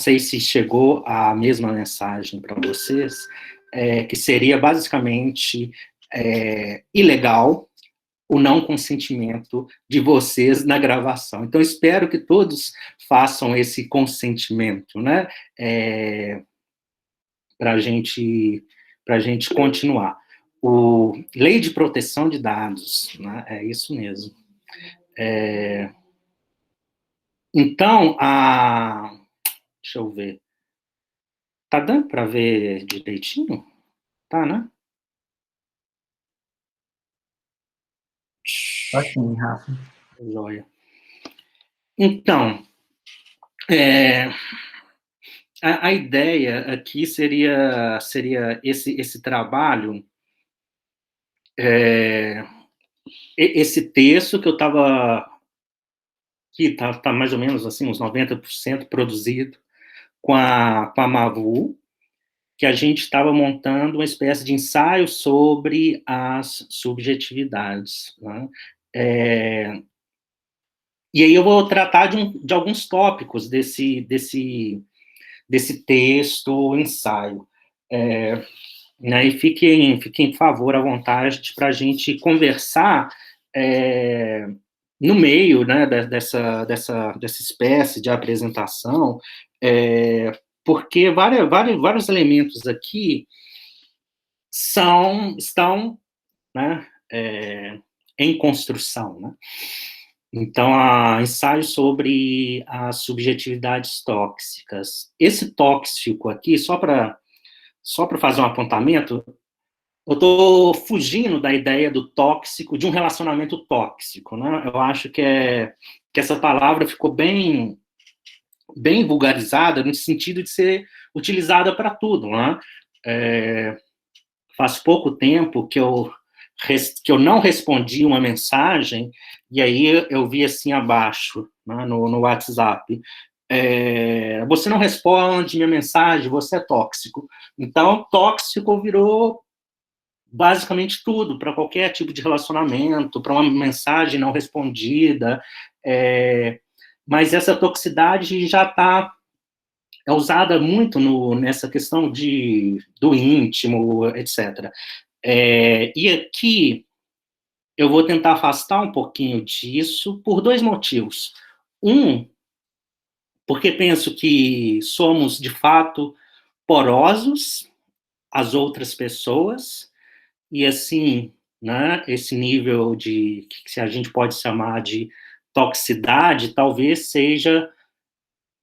sei se chegou a mesma mensagem para vocês, que seria basicamente ilegal o não consentimento de vocês na gravação. Então, espero que todos façam esse consentimento, né? Para a gente continuar. Lei de proteção de dados, né? É isso mesmo. Então, deixa eu ver. Tá dando para ver direitinho? Tá, né? Ok, Rafa. Joia. Então, a ideia aqui seria esse trabalho, esse texto que eu estava, que está mais ou menos assim, uns 90% produzido com a Mavu, que a gente estava montando uma espécie de ensaio sobre as subjetividades, né? E aí eu vou tratar de alguns tópicos desse texto, ensaio. Né, e fiquem, por favor, à vontade para a gente conversar no meio, né, dessa espécie de apresentação, porque vários elementos aqui estão, né, em construção, né? Então, há ensaios sobre as subjetividades tóxicas. Esse tóxico aqui, só para fazer um apontamento, eu estou fugindo da ideia do tóxico, de um relacionamento tóxico, né? Eu acho que essa palavra ficou bem vulgarizada, no sentido de ser utilizada para tudo, né? Faz pouco tempo que eu não respondi uma mensagem, e aí eu vi assim abaixo, né, no WhatsApp, você não responde minha mensagem, você é tóxico. Então, tóxico virou basicamente tudo, para qualquer tipo de relacionamento, para uma mensagem não respondida, mas essa toxicidade já está usada muito nessa questão do íntimo, etc. E aqui eu vou tentar afastar um pouquinho disso por dois motivos. Um, porque penso que somos, de fato, porosos às outras pessoas, e assim, né, esse nível que a gente pode chamar de toxicidade, talvez seja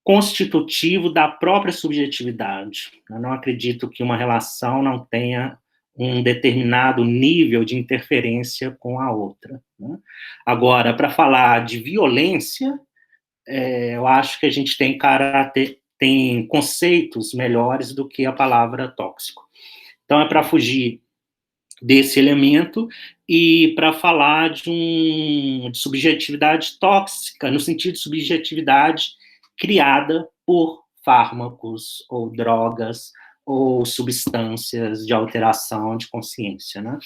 constitutivo da própria subjetividade. Eu não acredito que uma relação não tenha um determinado nível de interferência com a outra, né? Agora, para falar de violência, eu acho que a gente tem conceitos melhores do que a palavra tóxico. Então, é para fugir desse elemento e para falar de subjetividade tóxica, no sentido de subjetividade criada por fármacos ou drogas ou substâncias de alteração de consciência, né?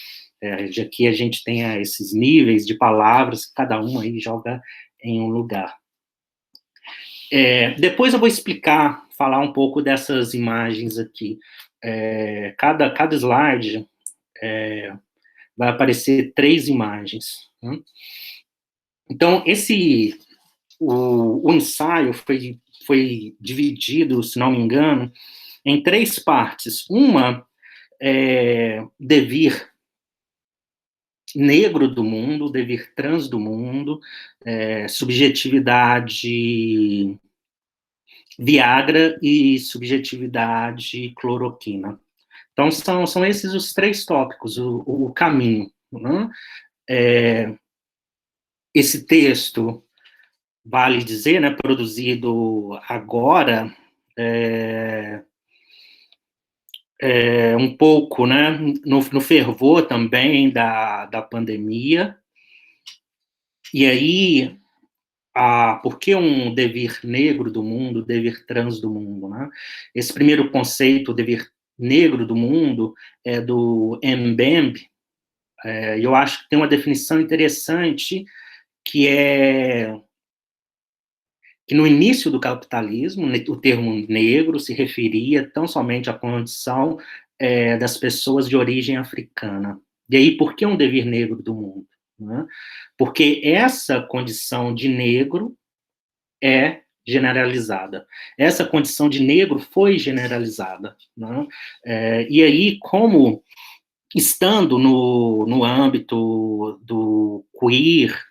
Aqui a gente tem esses níveis de palavras, cada um aí joga em um lugar. Depois eu vou falar um pouco dessas imagens aqui. Cada slide vai aparecer 3 imagens, né? Então, o ensaio foi dividido, se não me engano, em 3 partes. Uma devir negro do mundo, devir trans do mundo, subjetividade Viagra e subjetividade cloroquina. Então, são esses os 3 tópicos, o caminho, né? Esse texto, vale dizer, né, produzido agora, um pouco, né, no fervor também da pandemia, e aí, por que um devir negro do mundo, devir trans do mundo, né? Esse primeiro conceito, devir negro do mundo, é do Mbembe, e eu acho que tem uma definição interessante, que que no início do capitalismo, o termo negro se referia tão somente à condição das pessoas de origem africana. E aí, por que um devir negro do mundo? Né? Porque essa condição de negro é generalizada. Essa condição de negro foi generalizada. Né? E aí, como estando no âmbito do queer,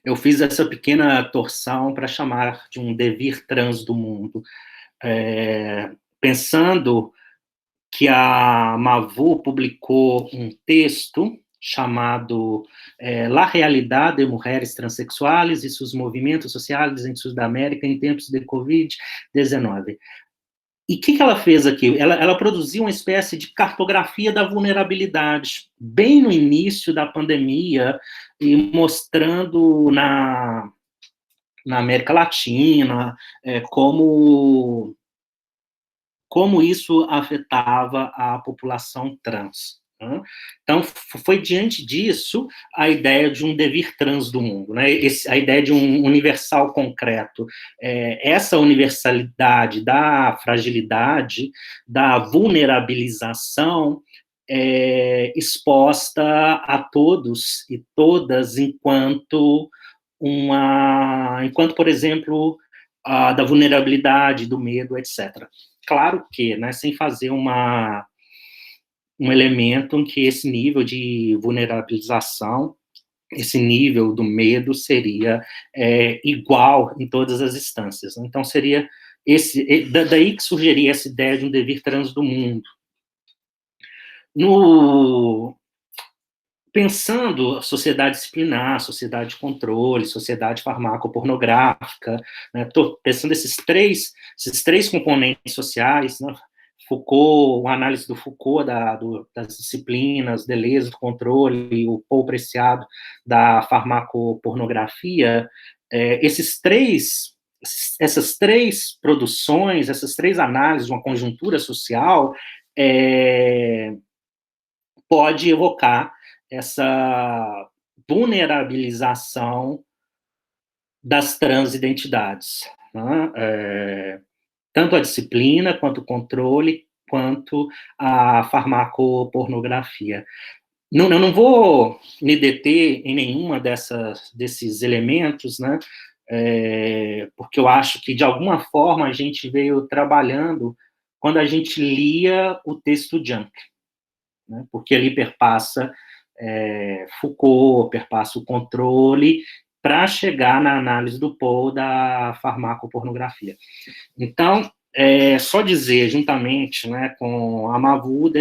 eu fiz essa pequena torção para chamar de um devir trans do mundo, pensando que a Mavu publicou um texto chamado La Realidade de Mulheres Transsexuais e seus movimentos sociais em Sudamérica em tempos de Covid-19. E o que ela fez aqui? Ela produziu uma espécie de cartografia da vulnerabilidade, bem no início da pandemia, e mostrando na América Latina como isso afetava a população trans. Né? Então, foi diante disso a ideia de um devir trans do mundo, né? A ideia de um universal concreto. Essa universalidade da fragilidade, da vulnerabilização, exposta a todos e todas enquanto, por exemplo, da vulnerabilidade, do medo, etc. Claro que, né, sem fazer um elemento em que esse nível de vulnerabilização, esse nível do medo seria igual em todas as instâncias. Então, seria daí que surgiria essa ideia de um devir trans do mundo. Pensando a sociedade disciplinar, sociedade de controle, sociedade farmacopornográfica, né, pensando esses três componentes sociais, né, Foucault, uma análise do Foucault das disciplinas, Deleuze do controle, e o Paul Preciado da farmacopornografia, essas três produções, essas três análises, uma conjuntura social, pode evocar essa vulnerabilização das transidentidades, né? Tanto a disciplina, quanto o controle, quanto a farmacopornografia. Eu não vou me deter em nenhuma desses elementos, né? Porque eu acho que, de alguma forma, a gente veio trabalhando quando a gente lia o texto Junk, né? Porque ali perpassa Foucault, perpassa o controle, para chegar na análise do Paul da farmacopornografia. Então, só dizer, juntamente, né, com a Mavu, de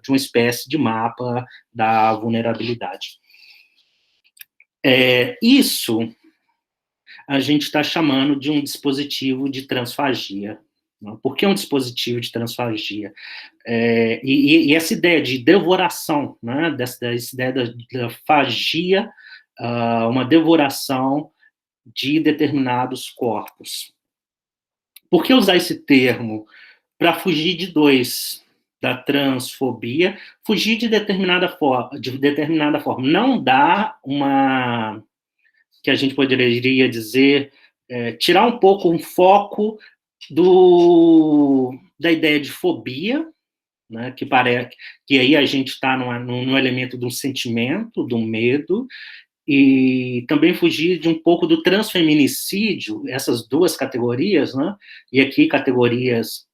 uma espécie de mapa da vulnerabilidade. Isso a gente está chamando de um dispositivo de transfagia. Por que um dispositivo de transfagia? E essa ideia de devoração, né, dessa ideia da fagia, uma devoração de determinados corpos. Por que usar esse termo? Para fugir de dois, da transfobia, fugir de determinada forma. Não dá uma, que a gente poderia dizer, tirar um pouco um foco da ideia de fobia, né, que parece que aí a gente está no elemento do sentimento, do medo, e também fugir de um pouco do transfeminicídio, essas duas categorias, né, e aqui categorias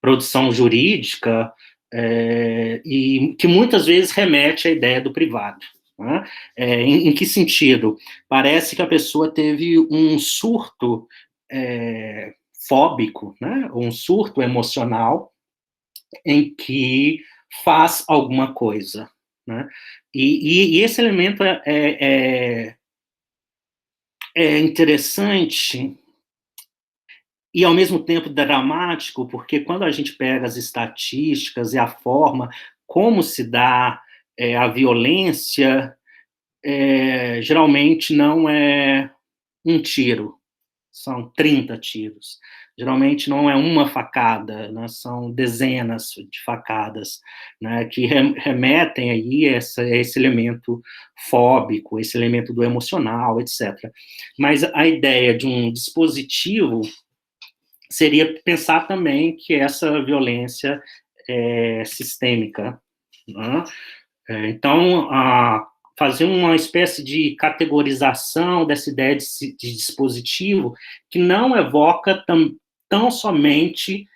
produção jurídica, e que muitas vezes remete à ideia do privado. Né? Em que sentido? Parece que a pessoa teve um surto fóbico, né? Um surto emocional, em que faz alguma coisa. Né? E esse elemento é interessante e, ao mesmo tempo, dramático, porque quando a gente pega as estatísticas e a forma como se dá a violência, geralmente não é um tiro, são 30 tiros. Geralmente não é uma facada, né, são dezenas de facadas, né, que remetem aí a esse elemento fóbico, esse elemento do emocional, etc. Mas a ideia de um dispositivo seria pensar também que essa violência é sistêmica, né? Então, fazer uma espécie de categorização dessa ideia de dispositivo que não evoca tão somente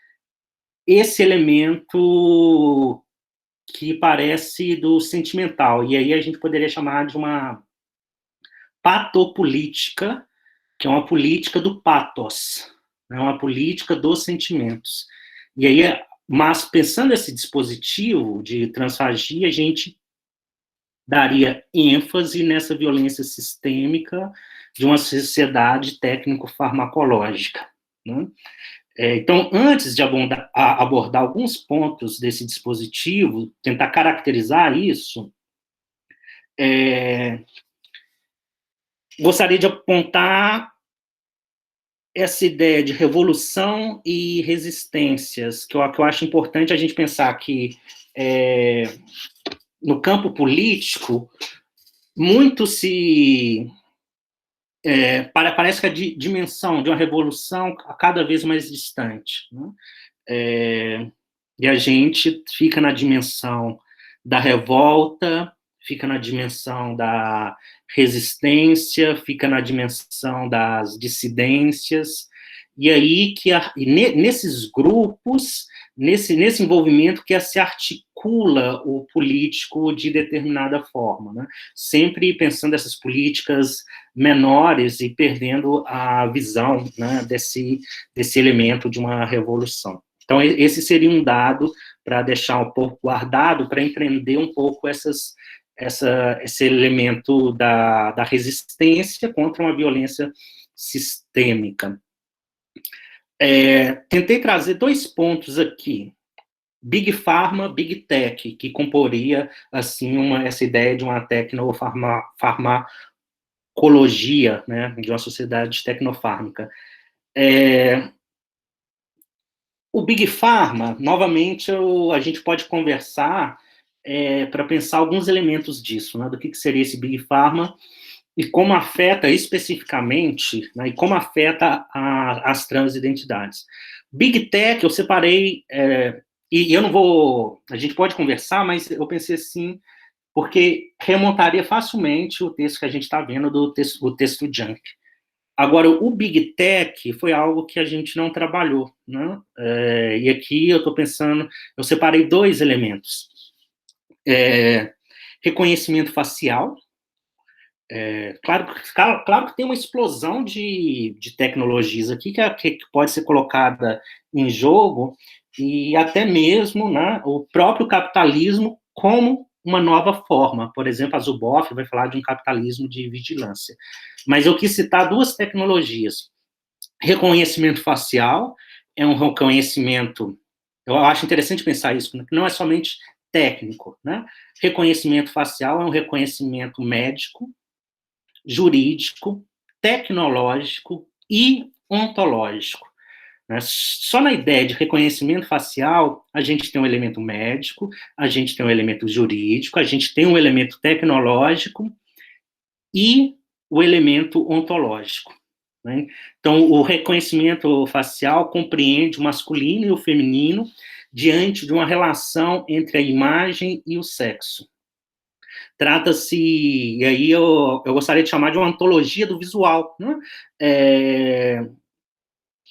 esse elemento que parece do sentimental, e aí a gente poderia chamar de uma patopolítica, que é uma política do pathos, é uma política dos sentimentos. E aí, mas pensando esse dispositivo de transfagia, a gente daria ênfase nessa violência sistêmica de uma sociedade técnico-farmacológica, né? Então, antes de abordar alguns pontos desse dispositivo, tentar caracterizar isso, gostaria de apontar essa ideia de revolução e resistências, que eu acho importante a gente pensar que, no campo político, muito parece que a dimensão de uma revolução a cada vez mais distante, né? E a gente fica na dimensão da revolta, fica na dimensão da resistência, fica na dimensão das dissidências, e aí nesses grupos, nesse envolvimento que se articula o político de determinada forma, né? Sempre pensando essas políticas menores e perdendo a visão, né, desse elemento de uma revolução. Então, esse seria um dado para deixar um pouco guardado, para empreender um pouco esse elemento da resistência contra uma violência sistêmica. Tentei trazer 2 pontos aqui. Big Pharma, Big Tech, que comporia assim, essa ideia de uma tecnofarmacologia, né, de uma sociedade tecnofármica. O Big Pharma, novamente, a gente pode conversar para pensar alguns elementos disso, né, do que seria esse Big Pharma e como afeta especificamente, né, e como afeta as transidentidades. Big Tech, eu separei, e eu não vou, a gente pode conversar, mas eu pensei assim, porque remontaria facilmente o texto que a gente está vendo, o texto Junk. Agora, o Big Tech foi algo que a gente não trabalhou, né? E aqui eu estou pensando, eu separei 2 elementos. Reconhecimento facial. Claro que tem uma explosão de tecnologias aqui que pode ser colocada em jogo, e até mesmo, né, o próprio capitalismo como uma nova forma. Por exemplo, a Zuboff vai falar de um capitalismo de vigilância. Mas eu quis citar 2 tecnologias. Reconhecimento facial é um reconhecimento, eu acho interessante pensar isso, que não é somente técnico, né? Reconhecimento facial é um reconhecimento médico, jurídico, tecnológico e ontológico, né? Só na ideia de reconhecimento facial, a gente tem um elemento médico, a gente tem um elemento jurídico, a gente tem um elemento tecnológico e o elemento ontológico, né? Então, o reconhecimento facial compreende o masculino e o feminino diante de uma relação entre a imagem e o sexo. Trata-se, e aí eu gostaria de chamar de uma antologia do visual, né?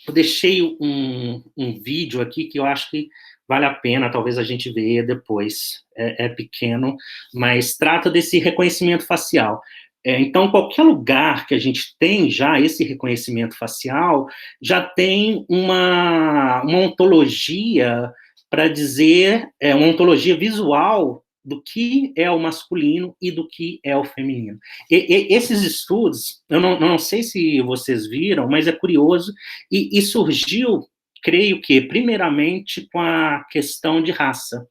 Eu deixei um vídeo aqui que eu acho que vale a pena, talvez a gente veja depois. É pequeno, mas trata desse reconhecimento facial. Então, qualquer lugar que a gente tem já esse reconhecimento facial, já tem uma ontologia para dizer, uma ontologia visual do que é o masculino e do que é o feminino. Esses estudos, eu não sei se vocês viram, mas é curioso, e surgiu, creio que, primeiramente, com a questão de raça,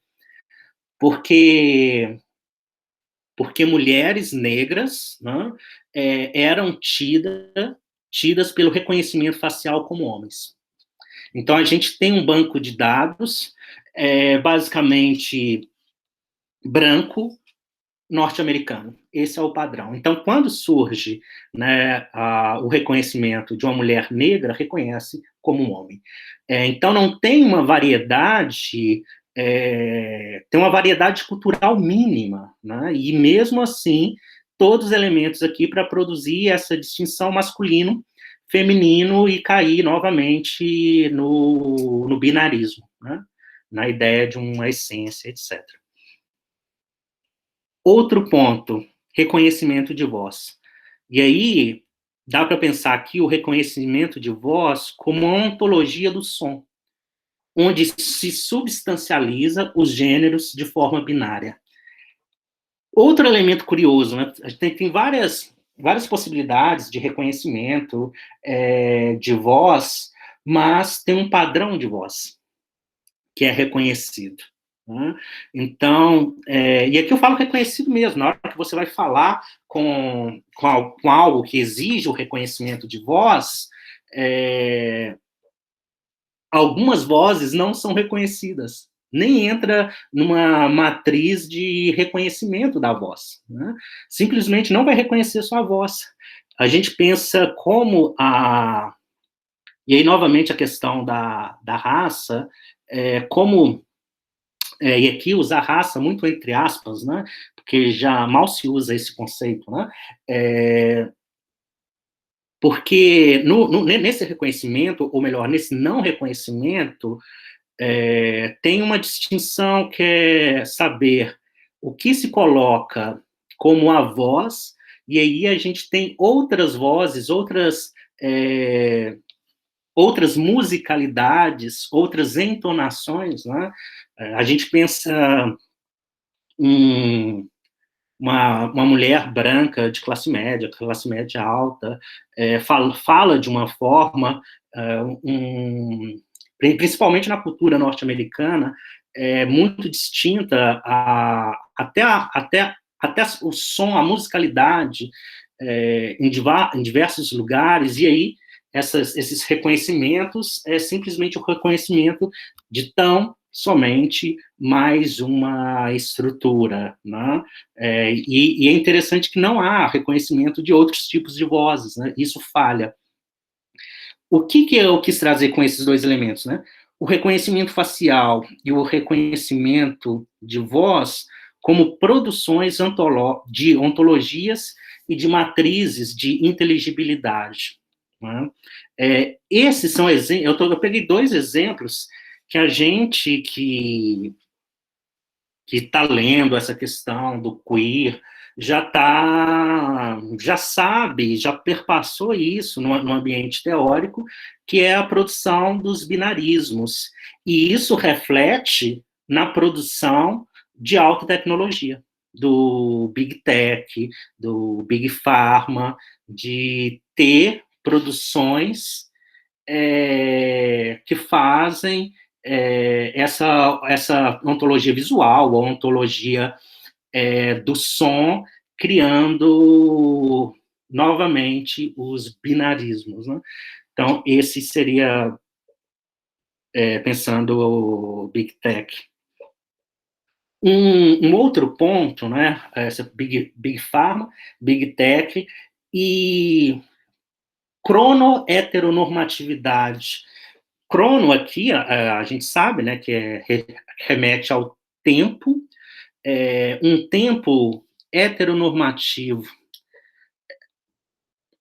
porque mulheres negras, né, eram tidas tidas pelo reconhecimento facial como homens. Então, a gente tem um banco de dados, basicamente branco, norte-americano. Esse é o padrão. Então, quando surge, né, o reconhecimento de uma mulher negra, reconhece como um homem. Então, não tem uma variedade, tem uma variedade cultural mínima, né, e mesmo assim, todos os elementos aqui para produzir essa distinção masculino, feminino e cair novamente no binarismo, né, na ideia de uma essência, etc. Outro ponto, reconhecimento de voz. E aí, dá para pensar aqui o reconhecimento de voz como uma ontologia do som, onde se substancializa os gêneros de forma binária. Outro elemento curioso, né? A gente tem várias possibilidades de reconhecimento de voz, mas tem um padrão de voz que é reconhecido. Né? Então, e aqui eu falo reconhecido mesmo, na hora que você vai falar com algo que exige o reconhecimento de voz, algumas vozes não são reconhecidas, nem entra numa matriz de reconhecimento da voz. Né? Simplesmente não vai reconhecer sua voz. A gente pensa como a... E aí, novamente, a questão da raça, como... e aqui usar raça muito entre aspas, né? Porque já mal se usa esse conceito, né? Porque nesse reconhecimento, ou melhor, nesse não reconhecimento, tem uma distinção que é saber o que se coloca como a voz, e aí a gente tem outras vozes, outras musicalidades, outras entonações, né? A gente pensa em uma mulher branca de classe média alta, fala de uma forma, principalmente na cultura norte-americana, muito distinta, até o som, a musicalidade, em diversos lugares, e aí esses reconhecimentos é simplesmente o reconhecimento de somente mais uma estrutura, né? E é interessante que não há reconhecimento de outros tipos de vozes, né? Isso falha. O que eu quis trazer com esses dois elementos, né? O reconhecimento facial e o reconhecimento de voz como produções de ontologias e de matrizes de inteligibilidade. Né? Esses são exemplos. Eu peguei dois exemplos que a gente que está lendo essa questão do queer já sabe, já perpassou isso no ambiente teórico, que é a produção dos binarismos. E isso reflete na produção de alta tecnologia, do Big Tech, do Big Pharma, de ter produções que fazem essa ontologia visual, a ontologia do som, criando novamente os binarismos. Né? Então, esse seria, pensando o Big Tech. Um outro ponto, né, essa Big Pharma, Big Tech e cronoheteronormatividade. Crono aqui, a gente sabe, né, que remete ao tempo, um tempo heteronormativo.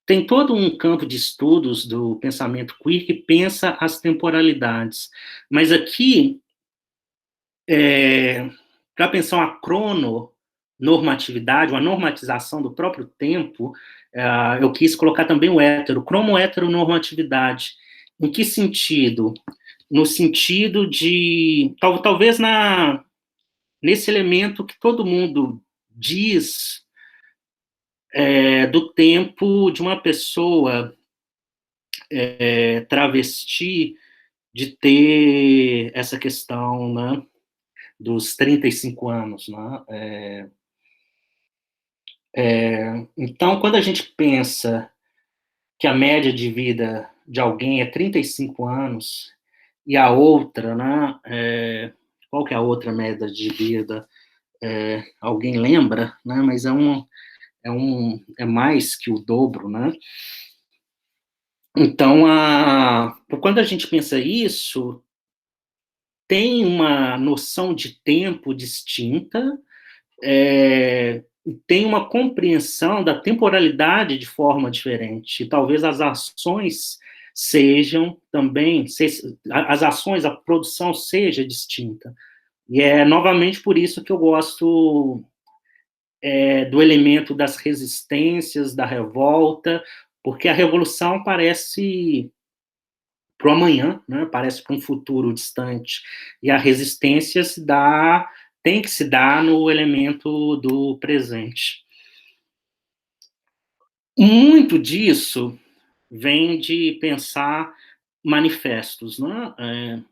Tem todo um campo de estudos do pensamento queer que pensa as temporalidades, mas aqui, para pensar uma crononormatividade, uma normatização do próprio tempo, eu quis colocar também o cromo-heteronormatividade. Em que sentido? No sentido de, talvez nesse elemento que todo mundo diz do tempo de uma pessoa travesti, de ter essa questão, né, dos 35 anos. Né? Então, quando a gente pensa que a média de vida de alguém é 35 anos, e a outra, né, qual que é a outra média de vida? Alguém lembra? Né, mas é mais que o dobro, né? Então, quando a gente pensa isso, tem uma noção de tempo distinta, tem uma compreensão da temporalidade de forma diferente. E talvez as ações sejam também, as ações, a produção seja distinta. E é novamente por isso que eu gosto do elemento das resistências, da revolta, porque a revolução parece para o amanhã, né? Parece para um futuro distante, e a resistência tem que se dar no elemento do presente. Muito disso vem de pensar manifestos, né?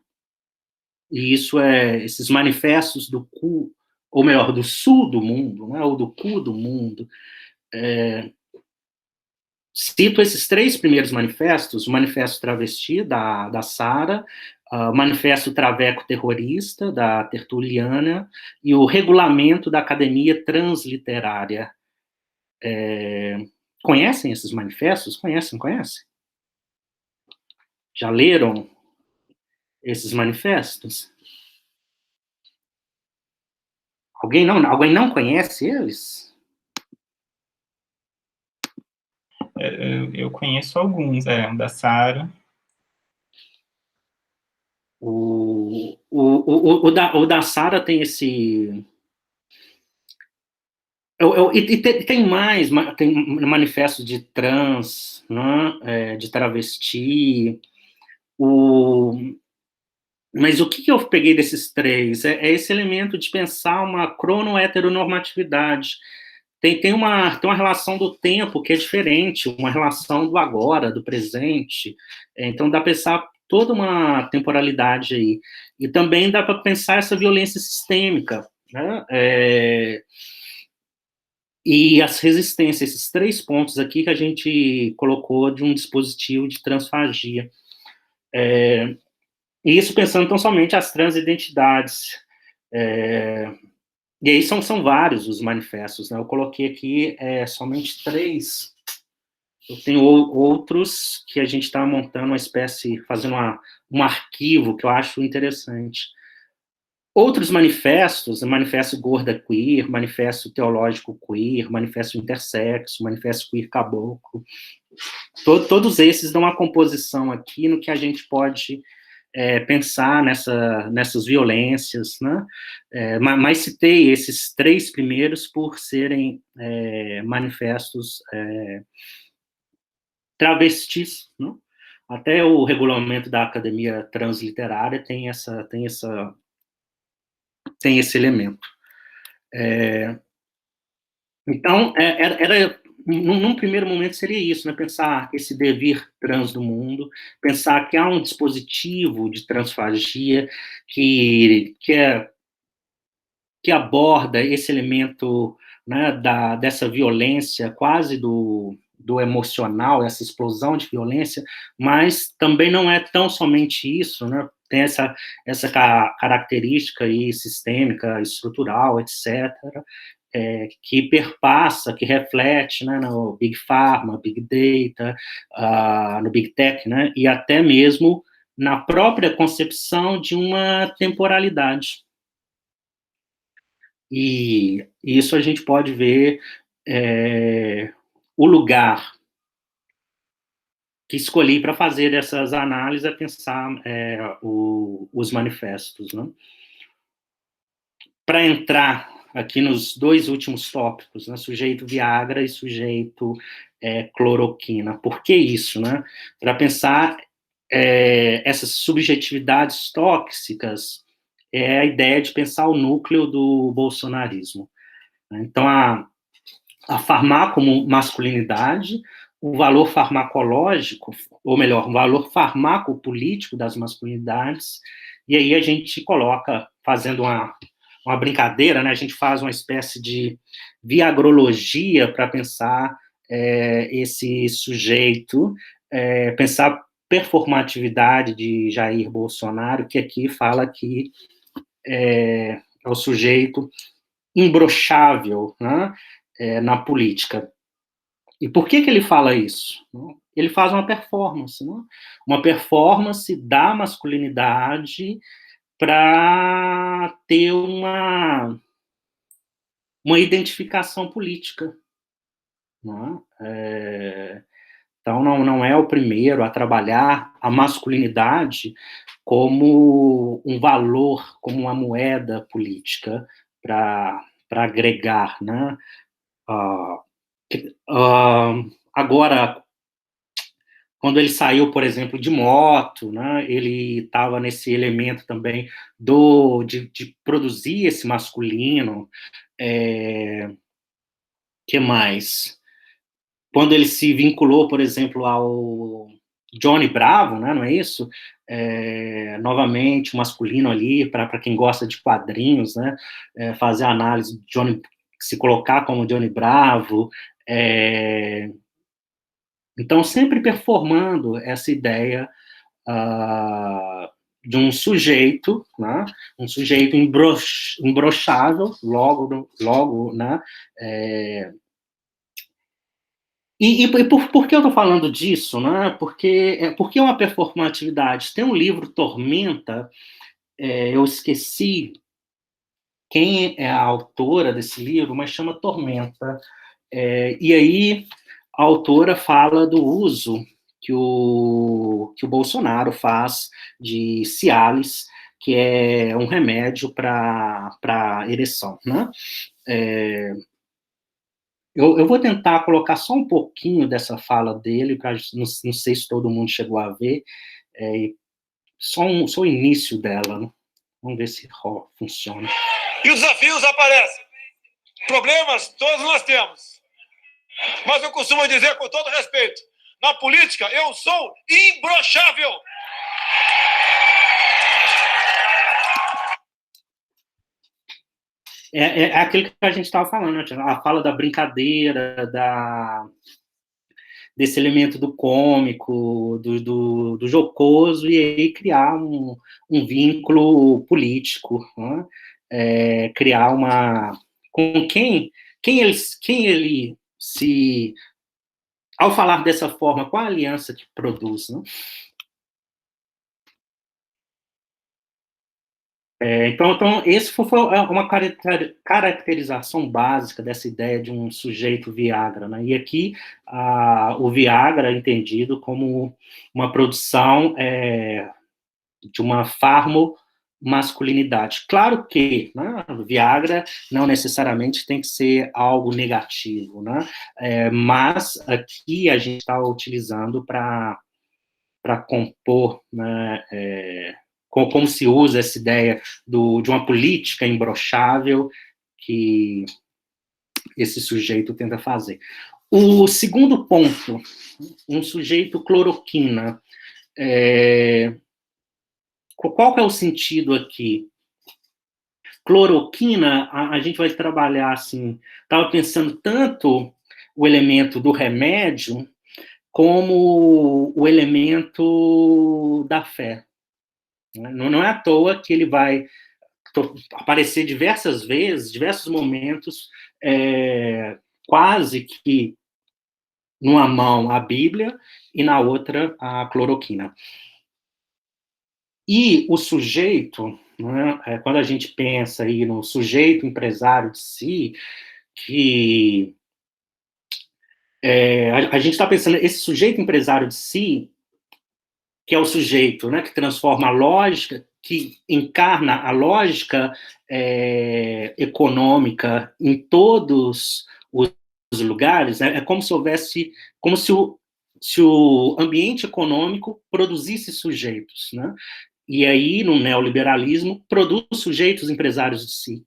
E esses manifestos do cu, ou melhor, do sul do mundo, né? Ou do cu do mundo. Cito esses 3 primeiros manifestos: o Manifesto Travesti, da Sara, o Manifesto Traveco Terrorista, da Tertuliana, e o Regulamento da Academia Transliterária. Conhecem esses manifestos? Conhecem? Já leram esses manifestos? Alguém não conhece eles? Eu conheço alguns, da Sara. O da Sara tem esse... E tem mais, tem manifesto de trans, né, de travesti. Mas o que eu peguei desses 3? É esse elemento de pensar uma cronoheteronormatividade. Tem uma relação do tempo que é diferente, uma relação do agora, do presente. Então, dá para pensar toda uma temporalidade aí. E também dá para pensar essa violência sistêmica, né? E as resistências, esses 3 pontos aqui que a gente colocou de um dispositivo de transfagia. E isso pensando tão somente as transidentidades. E aí são vários os manifestos, né? Eu coloquei aqui somente 3. Eu tenho outros que a gente está montando uma espécie, fazendo um arquivo que eu acho interessante. Outros manifestos, Manifesto Gorda Queer, Manifesto Teológico Queer, Manifesto Intersexo, Manifesto Queer Caboclo, todos esses dão uma composição aqui no que a gente pode pensar nessas violências, né? Mas citei esses 3 primeiros por serem manifestos travestis, né? Até o regulamento da Academia Transliterária tem esse elemento. Então, num primeiro momento seria isso, né? Pensar esse devir trans do mundo, pensar que há um dispositivo de transfagia que aborda esse elemento, né, dessa violência quase do emocional, essa explosão de violência, mas também não é tão somente isso, né? Tem essa característica aí sistêmica, estrutural, etc., que perpassa, que reflete, né, no Big Pharma, Big Data, no Big Tech, né, e até mesmo na própria concepção de uma temporalidade. E isso a gente pode ver o lugar que escolhi para fazer essas análises é pensar os manifestos, né? Para entrar aqui nos 2 últimos tópicos, né, sujeito Viagra e sujeito cloroquina. Por que isso, né? Para pensar essas subjetividades tóxicas, é a ideia de pensar o núcleo do bolsonarismo. Então, a farmacomasculinidade, o valor farmacológico, ou melhor, o valor farmacopolítico das masculinidades, e aí a gente coloca, fazendo uma brincadeira, né, a gente faz uma espécie de viagrologia para pensar esse sujeito, pensar performatividade de Jair Bolsonaro, que aqui fala que é o sujeito imbrochável, né, na política. E por que ele fala isso? Ele faz uma performance, né? Uma performance da masculinidade para ter uma identificação política. Né? Então, não é o primeiro a trabalhar a masculinidade como um valor, como uma moeda política para agregar, né? Agora, quando ele saiu, por exemplo, de moto, né, ele estava nesse elemento também de produzir esse masculino. Que mais? Quando ele se vinculou, por exemplo, ao Johnny Bravo, né, não é isso? Novamente, o masculino ali, para quem gosta de quadrinhos, né, fazer a análise de Johnny, se colocar como Johnny Bravo. Então, sempre performando essa ideia de um sujeito, né, um sujeito imbrochável, logo, né, E por que eu estou falando disso? Né? Porque é uma performatividade. Tem um livro, Tormenta, eu esqueci quem é a autora desse livro, mas chama Tormenta. E aí a autora fala do uso que o Bolsonaro faz de Cialis, que é um remédio para ereção. Né? Eu vou tentar colocar só um pouquinho dessa fala dele, não sei se todo mundo chegou a ver, só o início dela, né? Vamos ver se funciona. E os desafios aparecem. Problemas todos nós temos. Mas eu costumo dizer com todo respeito, na política eu sou imbrochável. É aquilo que a gente estava falando, a fala da brincadeira, desse elemento do cômico, do jocoso, e aí criar um vínculo político, né? Criar com quem ele se... Ao falar dessa forma, qual a aliança que produz, né? Então, esse foi uma caracterização básica dessa ideia de um sujeito Viagra, né? E aqui, o Viagra é entendido como uma produção de uma farmomasculinidade. Claro que, né, Viagra não necessariamente tem que ser algo negativo, né? Mas aqui a gente está utilizando para compor, né, como se usa essa ideia de uma política imbrochável que esse sujeito tenta fazer. O segundo ponto, um sujeito cloroquina. Qual que é o sentido aqui? Cloroquina, a gente vai trabalhar assim, estava pensando tanto o elemento do remédio como o elemento da fé. Não é à toa que ele vai aparecer diversas vezes, diversos momentos, quase que numa mão a Bíblia e na outra a cloroquina. E o sujeito, né, quando a gente pensa aí no sujeito empresário de si, que a gente está pensando, esse sujeito empresário de si, que é o sujeito, né, que transforma a lógica, que encarna a lógica econômica em todos os lugares, né? É como se houvesse, como se o ambiente econômico produzisse sujeitos, né? E aí, no neoliberalismo, produz sujeitos empresários de si,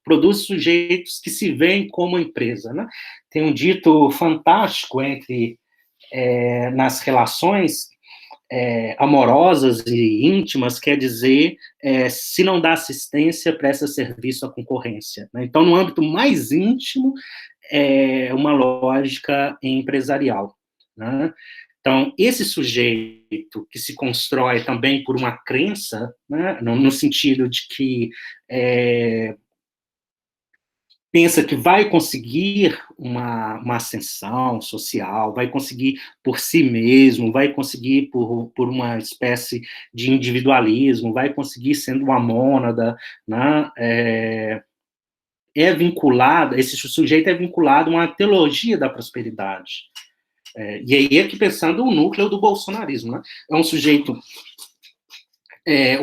produz sujeitos que se veem como empresa, né? Tem um dito fantástico nas relações amorosas e íntimas, quer dizer, se não dá assistência, presta serviço à concorrência. Né? Então, no âmbito mais íntimo, uma lógica empresarial, né? Então, esse sujeito que se constrói também por uma crença, né, no sentido de que pensa que vai conseguir uma ascensão social, vai conseguir por si mesmo, vai conseguir por uma espécie de individualismo, vai conseguir sendo uma mônada, né, vinculado, esse sujeito é vinculado a uma teologia da prosperidade. E aí aqui pensando o núcleo do bolsonarismo, né? É um sujeito,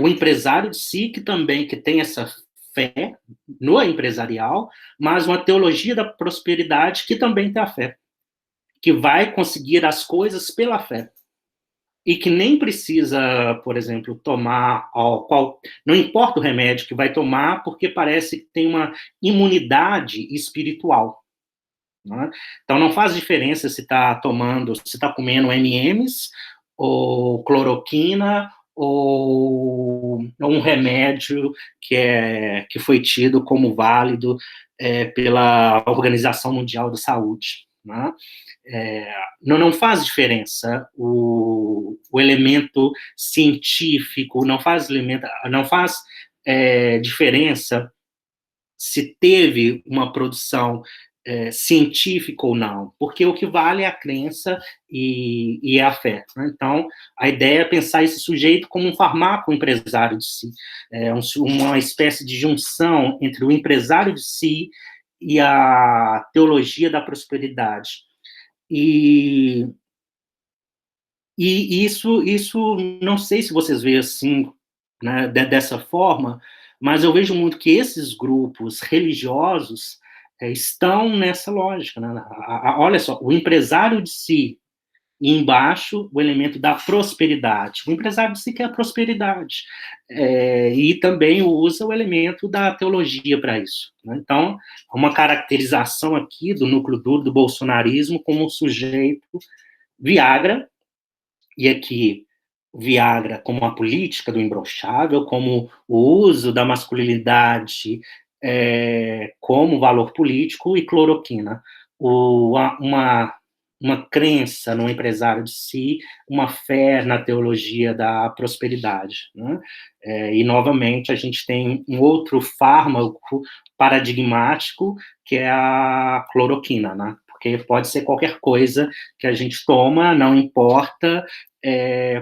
o empresário de si, que tem essa fé no empresarial, mas uma teologia da prosperidade que também tem a fé, que vai conseguir as coisas pela fé. E que nem precisa, por exemplo, tomar não importa o remédio que vai tomar, porque parece que tem uma imunidade espiritual. Né? Então não faz diferença se está comendo M&M's, ou cloroquina, ou um remédio que foi tido como válido pela Organização Mundial da Saúde. Né? Não faz diferença o elemento científico, não faz diferença se teve uma produção científica ou não, porque o que vale é a crença e a fé. Né? Então, a ideia é pensar esse sujeito como um farmaco empresário de si, uma espécie de junção entre o empresário de si e a teologia da prosperidade. E isso não sei se vocês veem assim, né, dessa forma, mas eu vejo muito que esses grupos religiosos estão nessa lógica. Né? Olha só, o empresário de si, e embaixo o elemento da prosperidade. O empresário de si quer a prosperidade. E também usa o elemento da teologia para isso. Né? Então, uma caracterização aqui do núcleo duro do bolsonarismo como um sujeito Viagra, e aqui Viagra como a política do imbrochável, como o uso da masculinidade como valor político, e cloroquina, uma crença no empresário de si, uma fé na teologia da prosperidade. Né? E, novamente, a gente tem um outro fármaco paradigmático, que é a cloroquina, né? Porque pode ser qualquer coisa que a gente toma, não importa,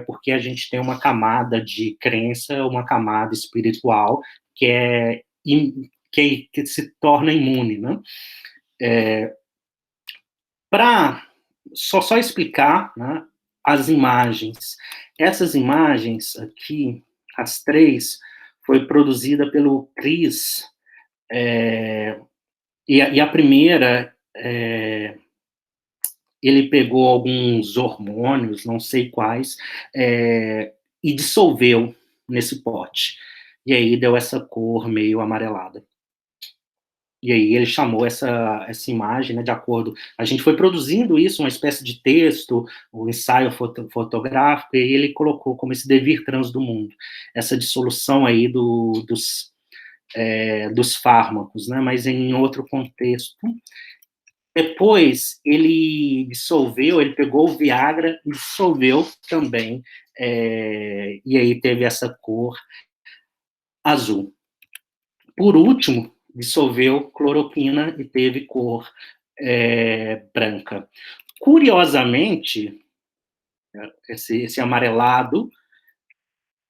porque a gente tem uma camada de crença, uma camada espiritual que se torna imune, né? Para só explicar, né, as imagens. Essas imagens aqui, as três, foi produzida pelo Cris, e a primeira, ele pegou alguns hormônios, não sei quais, e dissolveu nesse pote. E aí deu essa cor meio amarelada. E aí ele chamou essa imagem, né, de acordo... A gente foi produzindo isso, uma espécie de texto, um ensaio fotográfico, e ele colocou como esse devir trans do mundo, essa dissolução aí dos fármacos, né, mas em outro contexto. Depois ele pegou o Viagra e dissolveu também, e aí teve essa cor azul. Por último, dissolveu cloroquina e teve cor branca. Curiosamente, esse amarelado,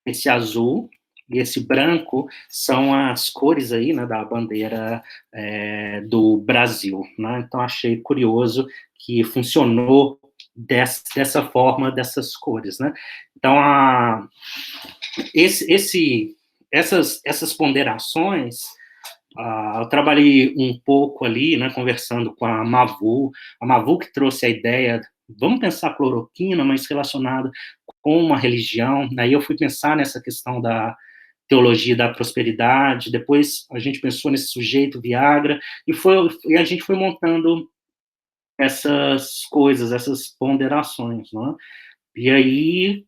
esse azul e esse branco são as cores aí, né, da bandeira do Brasil. Né? Então, achei curioso que funcionou dessa forma, dessas cores. Né? Então, essas ponderações, eu trabalhei um pouco ali, né, conversando com a Mavu que trouxe a ideia, vamos pensar cloroquina, mas relacionada com uma religião. Daí eu fui pensar nessa questão da teologia da prosperidade, depois a gente pensou nesse sujeito Viagra, e a gente foi montando essas coisas, essas ponderações, né? E aí,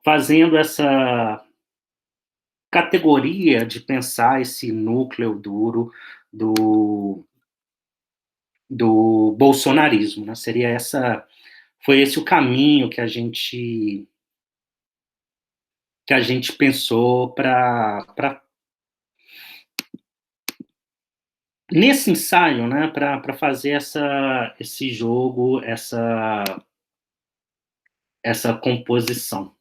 fazendo essa categoria de pensar esse núcleo duro do bolsonarismo, né? Foi esse o caminho que a gente pensou para nesse ensaio, né, para fazer esse jogo, essa composição.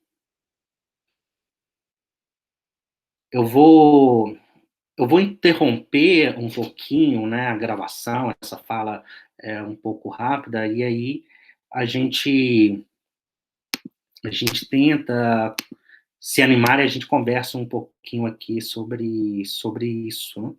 Eu vou interromper um pouquinho, né, a gravação, essa fala é um pouco rápida, e aí a gente tenta se animar e a gente conversa um pouquinho aqui sobre isso, né?